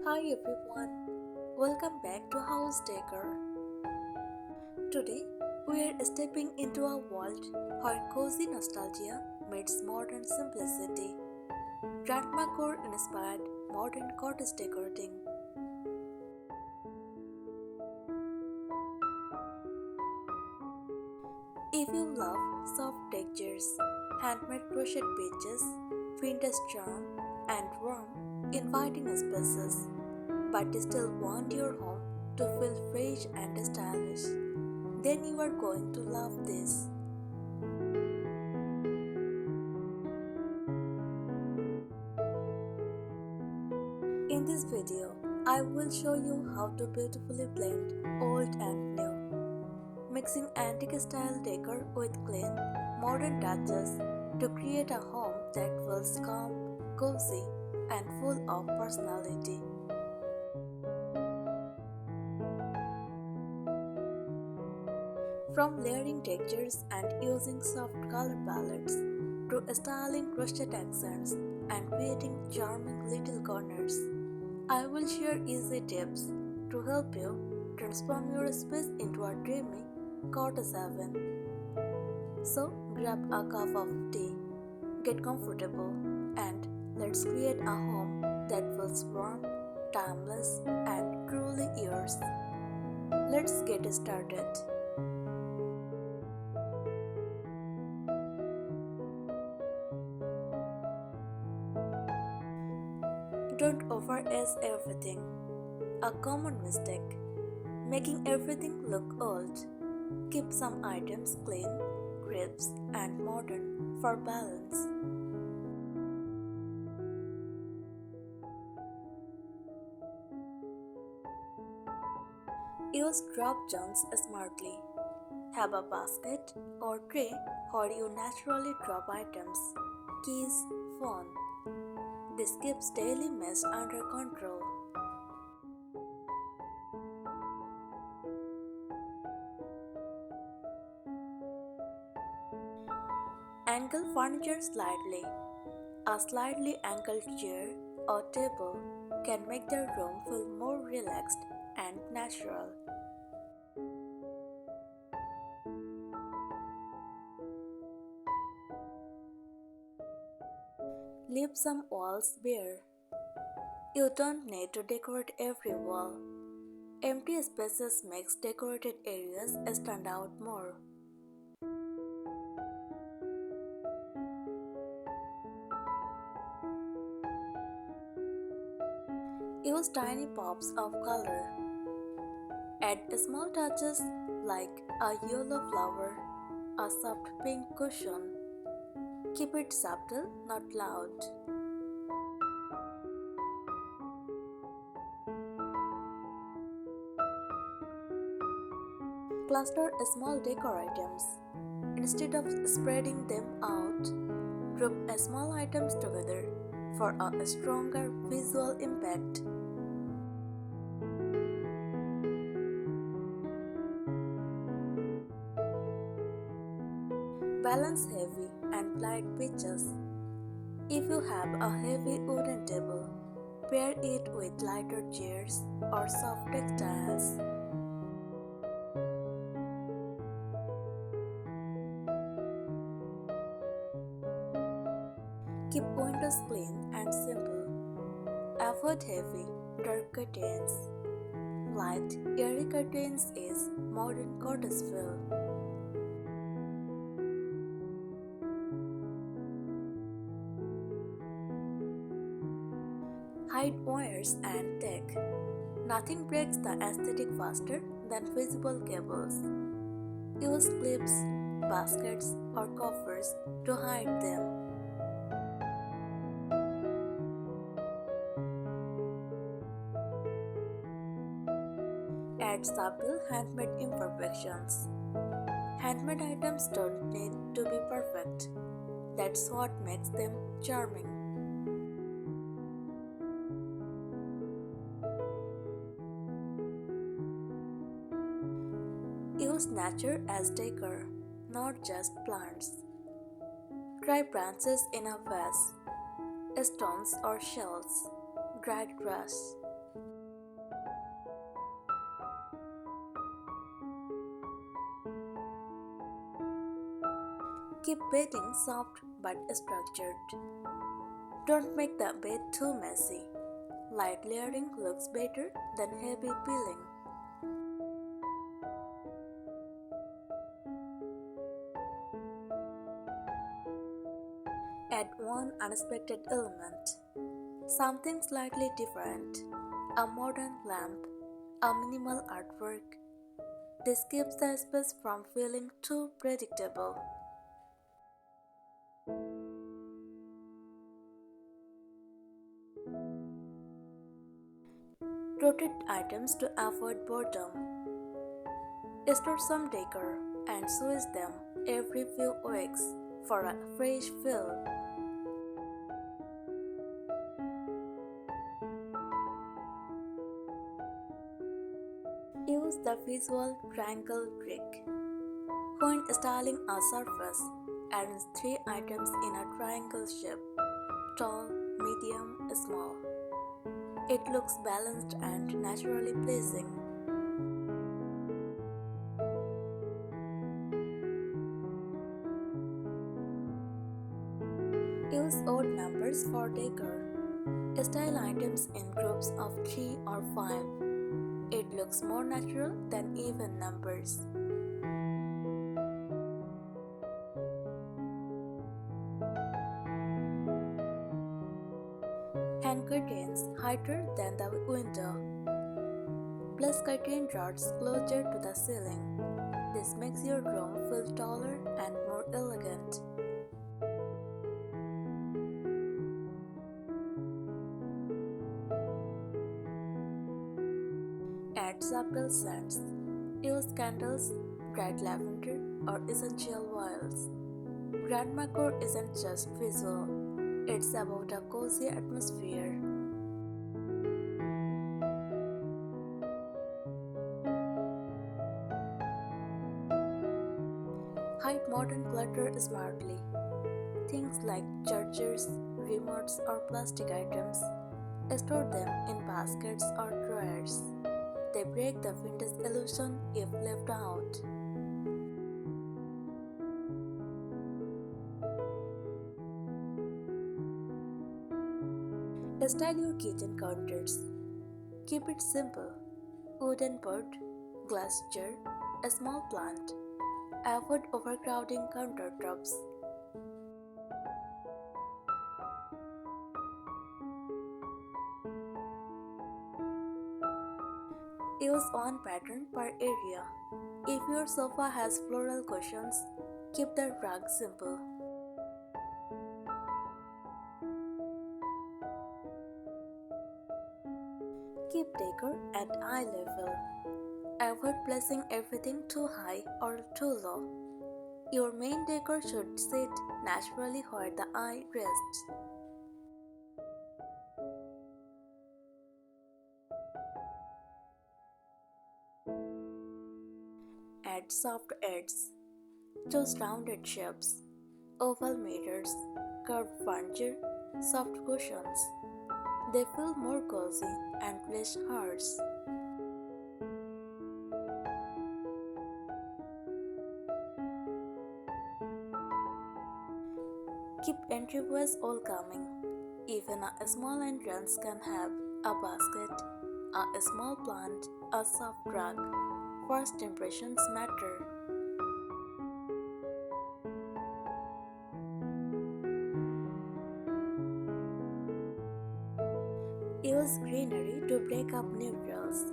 Hi everyone, welcome back to House Decor. Today we are stepping into a world where cozy nostalgia meets modern simplicity. Grandma core inspired modern cottage decorating. If you love soft textures, handmade crochet pages, vintage charm, and warm, inviting spaces, but you still want your home to feel fresh and stylish, then you are going to love this. In this video, I will show you how to beautifully blend old and new, mixing antique style decor with clean, modern touches to create a home that feels calm, cozy, and full of personality. From layering textures and using soft color palettes to styling crochet accents and creating charming little corners, I will share easy tips to help you transform your space into a dreamy cottage haven. So grab a cup of tea, get comfortable, and let's create a home that feels warm, timeless, and truly yours. Let's get started. Don't overage everything. A common mistake. Making everything look old. Keep some items clean, crisp, and modern for balance. Use drop zones smartly. Have a basket or tray where you naturally drop items, keys, phone. This keeps daily mess under control. Angle furniture slightly. A slightly angled chair or table can make the room feel more relaxed and natural. Leave some walls bare. You don't need to decorate every wall. Empty spaces makes decorated areas stand out more. Use tiny pops of color. Add small touches like a yellow flower, a soft pink cushion. Keep it subtle, not loud. Cluster small decor items. Instead of spreading them out, group small items together for a stronger visual impact. Balance heavy and light pitches. If you have a heavy wooden table, pair it with lighter chairs or soft textiles. Keep windows clean and simple. Avoid heavy, dark curtains. Light, airy curtains is modern cottage feel. Hide wires and tech. Nothing breaks the aesthetic faster than visible cables. Use clips, baskets, or coffers to hide them. Add subtle handmade imperfections. Handmade items don't need to be perfect. That's what makes them charming. Use nature as decor, not just plants. Try branches in a vase, stones or shells, dried grass. Keep bedding soft but structured. Don't make the bed too messy. Light layering looks better than heavy peeling. Add one unexpected element. Something slightly different. A modern lamp. A minimal artwork. This keeps the space from feeling too predictable. Rotate items to avoid boredom. Store some decor and switch them every few weeks for a fresh feel. Use the visual triangle trick. When styling a surface, arrange three items in a triangle shape: tall, medium, small. It looks balanced and naturally pleasing. Use odd numbers for decor. Style items in groups of 3 or 5. It looks more natural than even numbers. Hang curtains higher than the window. Place curtain rods closer to the ceiling. This makes your room feel taller and more elegant. Add subtle scents. Use candles, dried lavender, or essential oils. Grandma core isn't just visual, it's about a cozy atmosphere. Hide modern clutter smartly. Things like chargers, remotes, or plastic items. Store them in baskets or drawers. They break the vintage illusion if left out. Style your kitchen counters. Keep it simple. Wooden pot, glass jar, a small plant. Avoid overcrowding countertops. Use one pattern per area. If your sofa has floral cushions, keep the rug simple. Keep decor at eye level. Avoid placing everything too high or too low. Your main decor should sit naturally where the eye rests. Add soft edges. Choose rounded shapes, oval mirrors, curved furniture, soft cushions. They feel more cozy and less harsh. Keep entryways welcoming. Even a small entrance can have a basket, a small plant, a soft rug. First impressions matter. Use greenery to break up neutrals.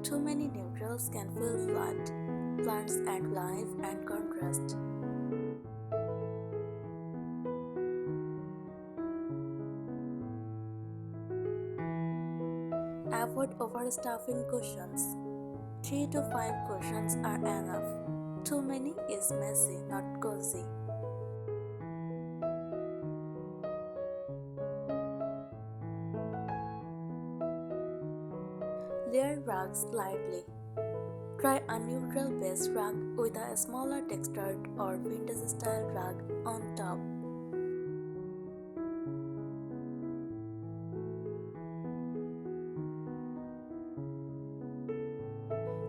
Too many neutrals can feel flat. Plants add life and contrast. Avoid overstuffing cushions. 3 to 5 cushions are enough. Too many is messy, not cozy. Layer rugs lightly. Try a neutral base rug with a smaller textured or vintage style rug on top.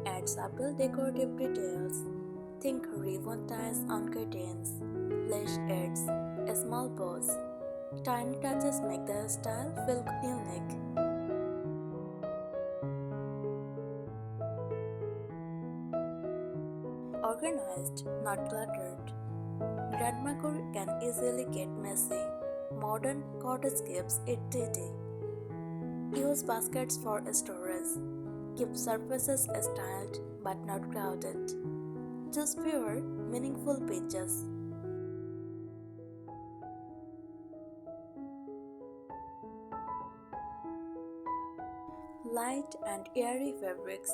Add subtle decorative details. Think ribbon ties on curtains. flesh adds a small pose. Tiny touches make the style feel unique. Organized, not cluttered. Grandma can easily get messy. Modern cottage keeps it tidy. Use baskets for storage. Keep surfaces styled but not crowded. Choose fewer, meaningful pictures. Light and airy fabrics.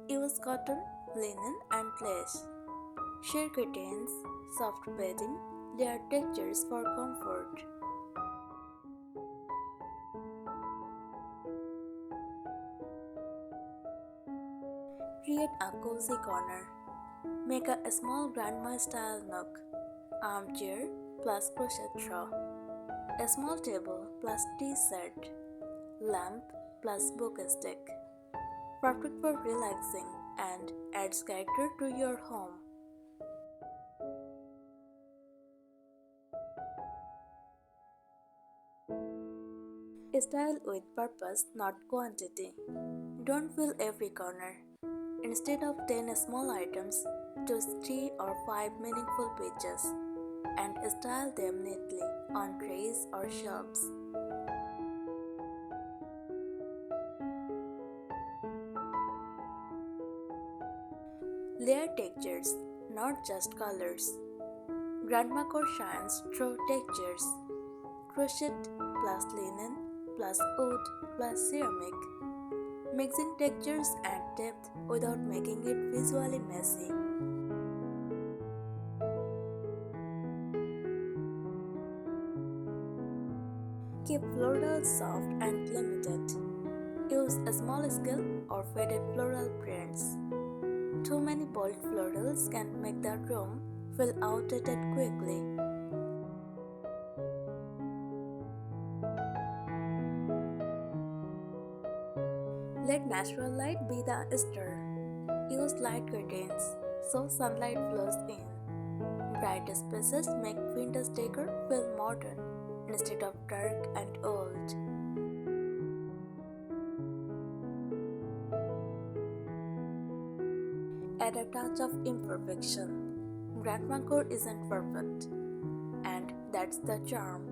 Use cotton, linen, and lace. Sheer curtains, soft bedding, layered textures for comfort. Create a cozy corner. Make a small grandma style nook. Armchair plus crochet throw. A small table plus tea set. Lamp plus book stick. Perfect for relaxing and adds character to your home. Style with purpose, not quantity. Don't fill every corner. Instead of 10 small items, choose 3 or 5 meaningful pictures and style them neatly on trays or shelves. Layer textures, not just colors. Grandma shines through textures. Crochet plus linen plus wood plus ceramic. Mixing textures and depth without making it visually messy. Keep florals soft and limited. Use a small scale or faded floral prints. Too many bold florals can make the room feel outdated quickly. Let natural light be the star. Use light curtains so sunlight flows in. Bright spaces make vintage decor feel modern instead of dark and old. Add a touch of imperfection. Grandma isn't perfect, and that's the charm.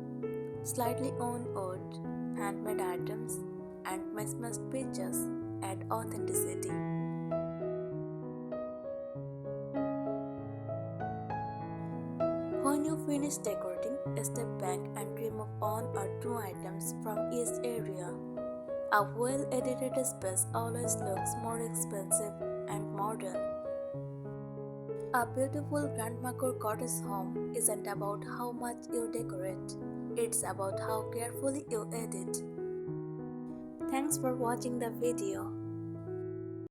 Slightly owned wood, handmade items, and mismatched pictures add authenticity. When you finish decorating, step back and remove 1 or 2 items from each area. A well-edited space always looks more expensive and modern. A beautiful grandma cottage home isn't about how much you decorate, it's about how carefully you edit. Thanks for watching the video.